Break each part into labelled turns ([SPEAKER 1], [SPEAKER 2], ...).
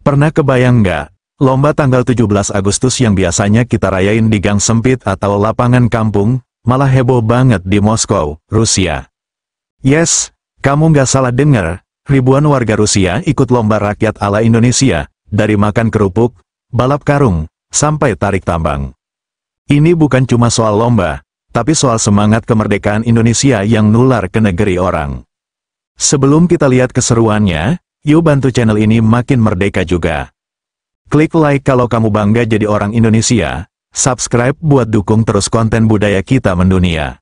[SPEAKER 1] Pernah kebayang nggak, lomba tanggal 17 Agustus yang biasanya kita rayain di gang sempit atau lapangan kampung, malah heboh banget di Moskow, Rusia. Yes, kamu nggak salah dengar, ribuan warga Rusia ikut lomba rakyat ala Indonesia, dari makan kerupuk, balap karung, sampai tarik tambang. Ini bukan cuma soal lomba, tapi soal semangat kemerdekaan Indonesia yang nular ke negeri orang. Sebelum kita lihat keseruannya, yuk bantu channel ini makin merdeka juga. Klik like kalau kamu bangga jadi orang Indonesia, subscribe buat dukung terus konten budaya kita mendunia.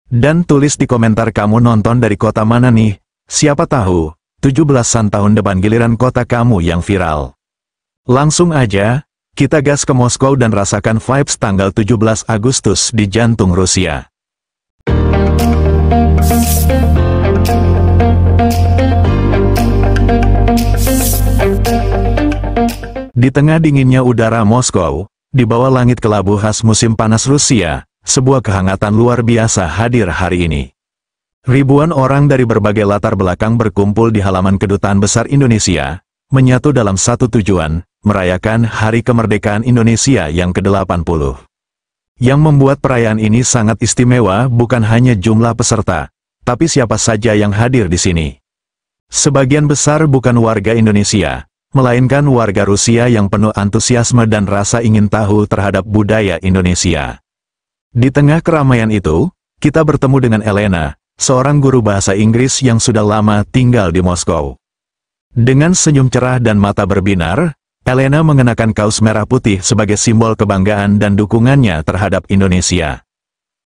[SPEAKER 1] Dan tulis di komentar kamu nonton dari kota mana nih, siapa tahu, 17-an tahun depan giliran kota kamu yang viral. Langsung aja, kita gas ke Moskow dan rasakan vibes tanggal 17 Agustus di jantung Rusia. Di tengah dinginnya udara Moskow, di bawah langit kelabu khas musim panas Rusia, sebuah kehangatan luar biasa hadir hari ini. Ribuan orang dari berbagai latar belakang berkumpul di halaman Kedutaan Besar Indonesia, menyatu dalam satu tujuan, merayakan Hari Kemerdekaan Indonesia yang ke-80. Yang membuat perayaan ini sangat istimewa bukan hanya jumlah peserta, tapi siapa saja yang hadir di sini. Sebagian besar bukan warga Indonesia, melainkan warga Rusia yang penuh antusiasme dan rasa ingin tahu terhadap budaya Indonesia. Di tengah keramaian itu, kita bertemu dengan Elena, seorang guru bahasa Inggris yang sudah lama tinggal di Moskow. Dengan senyum cerah dan mata berbinar, Elena mengenakan kaos merah putih sebagai simbol kebanggaan dan dukungannya terhadap Indonesia.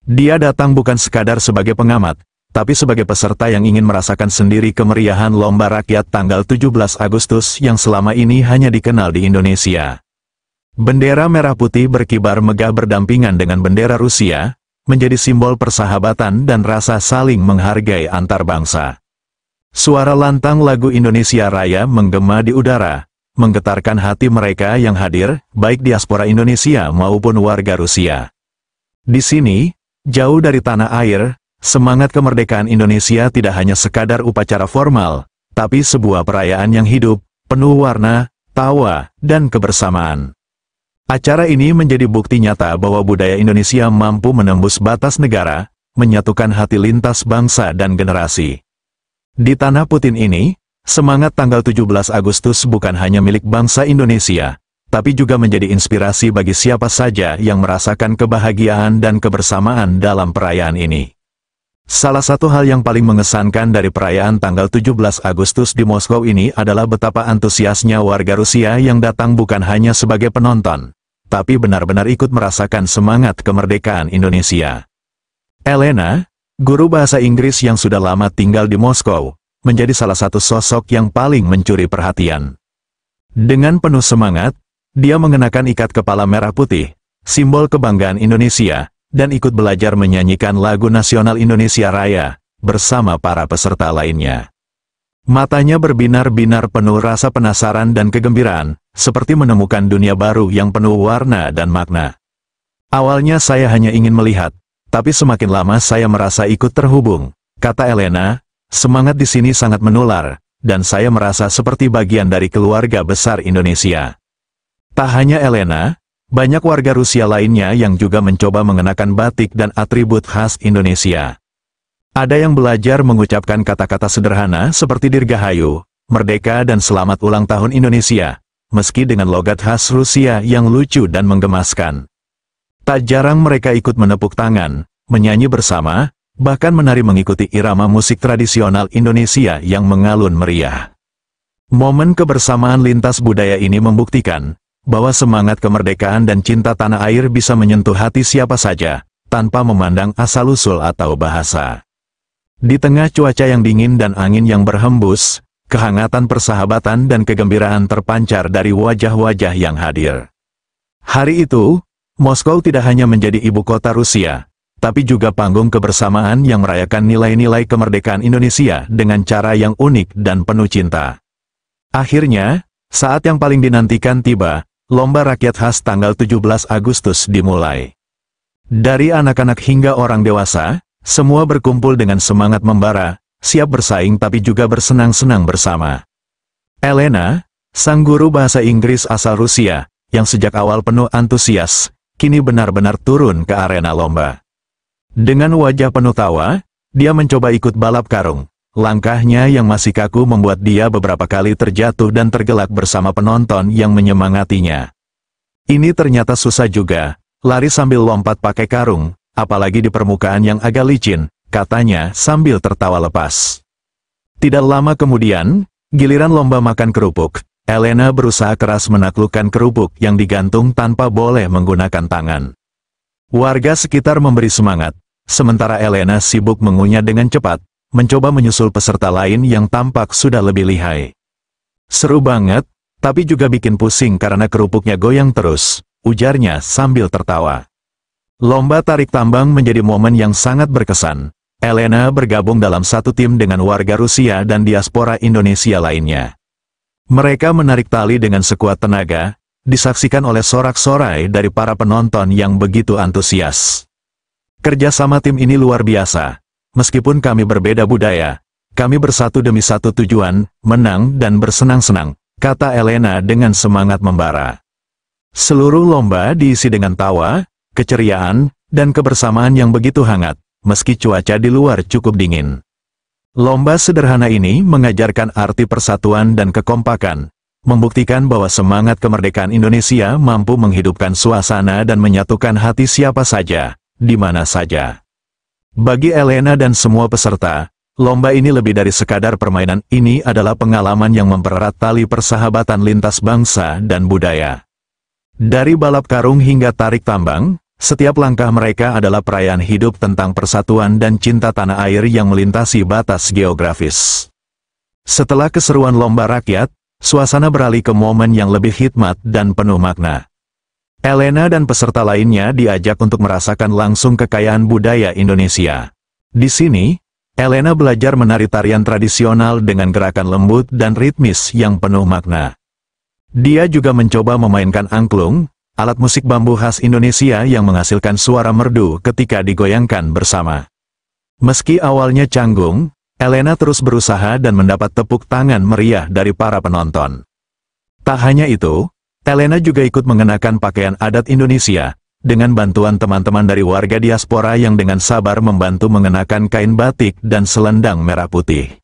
[SPEAKER 1] Dia datang bukan sekadar sebagai pengamat, tapi sebagai peserta yang ingin merasakan sendiri kemeriahan lomba rakyat tanggal 17 Agustus yang selama ini hanya dikenal di Indonesia. Bendera merah putih berkibar megah berdampingan dengan bendera Rusia, menjadi simbol persahabatan dan rasa saling menghargai antar bangsa. Suara lantang lagu Indonesia Raya menggema di udara, menggetarkan hati mereka yang hadir, baik diaspora Indonesia maupun warga Rusia. Di sini, jauh dari tanah air, semangat kemerdekaan Indonesia tidak hanya sekadar upacara formal, tapi sebuah perayaan yang hidup, penuh warna, tawa, dan kebersamaan. Acara ini menjadi bukti nyata bahwa budaya Indonesia mampu menembus batas negara, menyatukan hati lintas bangsa dan generasi. Di tanah Putin ini, semangat tanggal 17 Agustus bukan hanya milik bangsa Indonesia, tapi juga menjadi inspirasi bagi siapa saja yang merasakan kebahagiaan dan kebersamaan dalam perayaan ini. Salah satu hal yang paling mengesankan dari perayaan tanggal 17 Agustus di Moskow ini adalah betapa antusiasnya warga Rusia yang datang bukan hanya sebagai penonton, tapi benar-benar ikut merasakan semangat kemerdekaan Indonesia. Elena, guru bahasa Inggris yang sudah lama tinggal di Moskow, menjadi salah satu sosok yang paling mencuri perhatian. Dengan penuh semangat, dia mengenakan ikat kepala merah putih, simbol kebanggaan Indonesia, dan ikut belajar menyanyikan lagu nasional Indonesia Raya, bersama para peserta lainnya. Matanya berbinar-binar penuh rasa penasaran dan kegembiraan, seperti menemukan dunia baru yang penuh warna dan makna. Awalnya saya hanya ingin melihat, tapi semakin lama saya merasa ikut terhubung, kata Elena. Semangat di sini sangat menular, dan saya merasa seperti bagian dari keluarga besar Indonesia. Tak hanya Elena, banyak warga Rusia lainnya yang juga mencoba mengenakan batik dan atribut khas Indonesia. Ada yang belajar mengucapkan kata-kata sederhana seperti Dirgahayu, Merdeka dan Selamat Ulang Tahun Indonesia, meski dengan logat khas Rusia yang lucu dan menggemaskan. Tak jarang mereka ikut menepuk tangan, menyanyi bersama, bahkan menari mengikuti irama musik tradisional Indonesia yang mengalun meriah. Momen kebersamaan lintas budaya ini membuktikan bahwa semangat kemerdekaan dan cinta tanah air bisa menyentuh hati siapa saja, tanpa memandang asal-usul atau bahasa. Di tengah cuaca yang dingin dan angin yang berhembus, kehangatan persahabatan dan kegembiraan terpancar dari wajah-wajah yang hadir. Hari itu, Moskow tidak hanya menjadi ibu kota Rusia, tapi juga panggung kebersamaan yang merayakan nilai-nilai kemerdekaan Indonesia dengan cara yang unik dan penuh cinta. Akhirnya, saat yang paling dinantikan tiba, lomba rakyat khas tanggal 17 Agustus dimulai. Dari anak-anak hingga orang dewasa, semua berkumpul dengan semangat membara, siap bersaing tapi juga bersenang-senang bersama. Elena, sang guru bahasa Inggris asal Rusia, yang sejak awal penuh antusias, kini benar-benar turun ke arena lomba. Dengan wajah penuh tawa, dia mencoba ikut balap karung. Langkahnya yang masih kaku membuat dia beberapa kali terjatuh dan tergelak bersama penonton yang menyemangatinya. Ini ternyata susah juga, lari sambil lompat pakai karung, apalagi di permukaan yang agak licin, katanya sambil tertawa lepas. Tidak lama kemudian, giliran lomba makan kerupuk. Elena berusaha keras menaklukkan kerupuk yang digantung tanpa boleh menggunakan tangan. Warga sekitar memberi semangat, sementara Elena sibuk mengunyah dengan cepat, mencoba menyusul peserta lain yang tampak sudah lebih lihai. Seru banget, tapi juga bikin pusing karena kerupuknya goyang terus, ujarnya sambil tertawa. Lomba tarik tambang menjadi momen yang sangat berkesan. Elena bergabung dalam satu tim dengan warga Rusia dan diaspora Indonesia lainnya. Mereka menarik tali dengan sekuat tenaga, disaksikan oleh sorak-sorai dari para penonton yang begitu antusias. Kerjasama tim ini luar biasa. Meskipun kami berbeda budaya, kami bersatu demi satu tujuan, menang dan bersenang-senang, kata Elena dengan semangat membara. Seluruh lomba diisi dengan tawa, keceriaan, dan kebersamaan yang begitu hangat, meski cuaca di luar cukup dingin. Lomba sederhana ini mengajarkan arti persatuan dan kekompakan, membuktikan bahwa semangat kemerdekaan Indonesia mampu menghidupkan suasana dan menyatukan hati siapa saja, di mana saja. Bagi Elena dan semua peserta, lomba ini lebih dari sekadar permainan, ini adalah pengalaman yang mempererat tali persahabatan lintas bangsa dan budaya. Dari balap karung hingga tarik tambang, setiap langkah mereka adalah perayaan hidup tentang persatuan dan cinta tanah air yang melintasi batas geografis. Setelah keseruan lomba rakyat, suasana beralih ke momen yang lebih hikmat dan penuh makna. Elena dan peserta lainnya diajak untuk merasakan langsung kekayaan budaya Indonesia. Di sini, Elena belajar menari tarian tradisional dengan gerakan lembut dan ritmis yang penuh makna. Dia juga mencoba memainkan angklung, alat musik bambu khas Indonesia yang menghasilkan suara merdu ketika digoyangkan bersama. Meski awalnya canggung, Elena terus berusaha dan mendapat tepuk tangan meriah dari para penonton. Tak hanya itu, Elena juga ikut mengenakan pakaian adat Indonesia, dengan bantuan teman-teman dari warga diaspora yang dengan sabar membantu mengenakan kain batik dan selendang merah putih.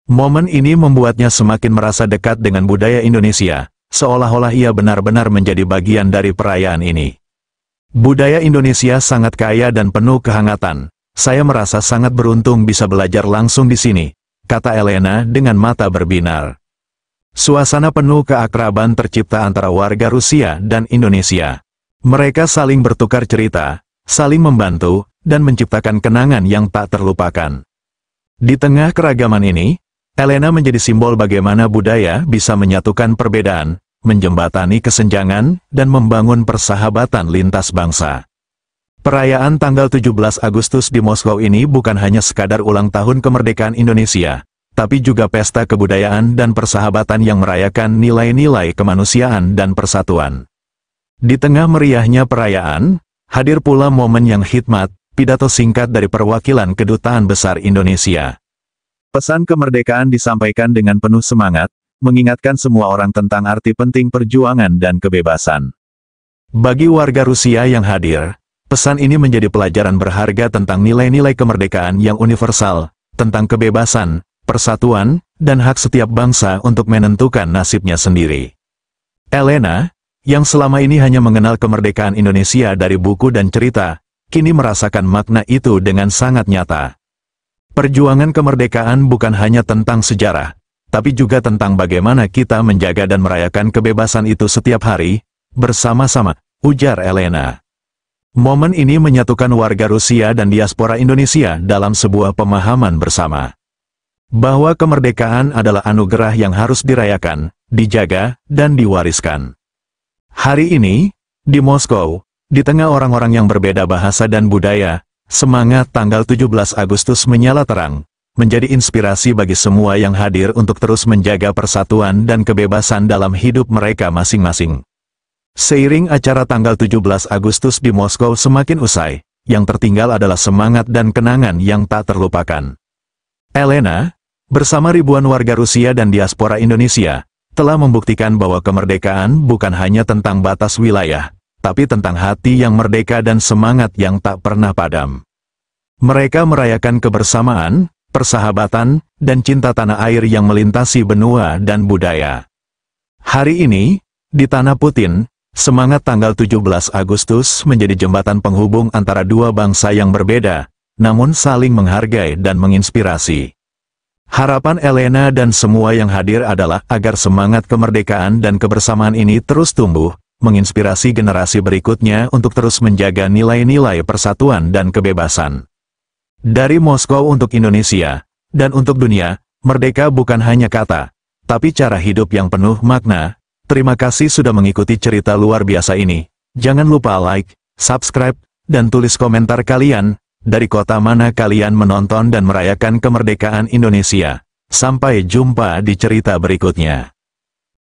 [SPEAKER 1] Momen ini membuatnya semakin merasa dekat dengan budaya Indonesia, seolah-olah ia benar-benar menjadi bagian dari perayaan ini. Budaya Indonesia sangat kaya dan penuh kehangatan. Saya merasa sangat beruntung bisa belajar langsung di sini, kata Elena dengan mata berbinar. Suasana penuh keakraban tercipta antara warga Rusia dan Indonesia. Mereka saling bertukar cerita, saling membantu, dan menciptakan kenangan yang tak terlupakan. Di tengah keragaman ini, Elena menjadi simbol bagaimana budaya bisa menyatukan perbedaan, menjembatani kesenjangan, dan membangun persahabatan lintas bangsa. Perayaan tanggal 17 Agustus di Moskow ini bukan hanya sekadar ulang tahun kemerdekaan Indonesia, tapi juga pesta kebudayaan dan persahabatan yang merayakan nilai-nilai kemanusiaan dan persatuan. Di tengah meriahnya perayaan, hadir pula momen yang hikmat, pidato singkat dari perwakilan Kedutaan Besar Indonesia. Pesan kemerdekaan disampaikan dengan penuh semangat, mengingatkan semua orang tentang arti penting perjuangan dan kebebasan. Bagi warga Rusia yang hadir, pesan ini menjadi pelajaran berharga tentang nilai-nilai kemerdekaan yang universal, tentang kebebasan, persatuan, dan hak setiap bangsa untuk menentukan nasibnya sendiri. Elena, yang selama ini hanya mengenal kemerdekaan Indonesia dari buku dan cerita, kini merasakan makna itu dengan sangat nyata. Perjuangan kemerdekaan bukan hanya tentang sejarah, tapi juga tentang bagaimana kita menjaga dan merayakan kebebasan itu setiap hari, bersama-sama, ujar Elena. Momen ini menyatukan warga Rusia dan diaspora Indonesia dalam sebuah pemahaman bersama. Bahwa kemerdekaan adalah anugerah yang harus dirayakan, dijaga, dan diwariskan. Hari ini, di Moskow, di tengah orang-orang yang berbeda bahasa dan budaya, semangat tanggal 17 Agustus menyala terang, menjadi inspirasi bagi semua yang hadir untuk terus menjaga persatuan dan kebebasan dalam hidup mereka masing-masing. Seiring acara tanggal 17 Agustus di Moskow semakin usai, yang tertinggal adalah semangat dan kenangan yang tak terlupakan. Elena, bersama ribuan warga Rusia dan diaspora Indonesia, telah membuktikan bahwa kemerdekaan bukan hanya tentang batas wilayah, tapi tentang hati yang merdeka dan semangat yang tak pernah padam. Mereka merayakan kebersamaan, persahabatan, dan cinta tanah air yang melintasi benua dan budaya. Hari ini, di Tanah Putin, semangat tanggal 17 Agustus menjadi jembatan penghubung antara dua bangsa yang berbeda, namun saling menghargai dan menginspirasi. Harapan Elena dan semua yang hadir adalah agar semangat kemerdekaan dan kebersamaan ini terus tumbuh, menginspirasi generasi berikutnya untuk terus menjaga nilai-nilai persatuan dan kebebasan. Dari Moskow untuk Indonesia, dan untuk dunia, merdeka bukan hanya kata, tapi cara hidup yang penuh makna. Terima kasih sudah mengikuti cerita luar biasa ini. Jangan lupa like, subscribe, dan tulis komentar kalian, dari kota mana kalian menonton dan merayakan kemerdekaan Indonesia. Sampai jumpa di cerita berikutnya.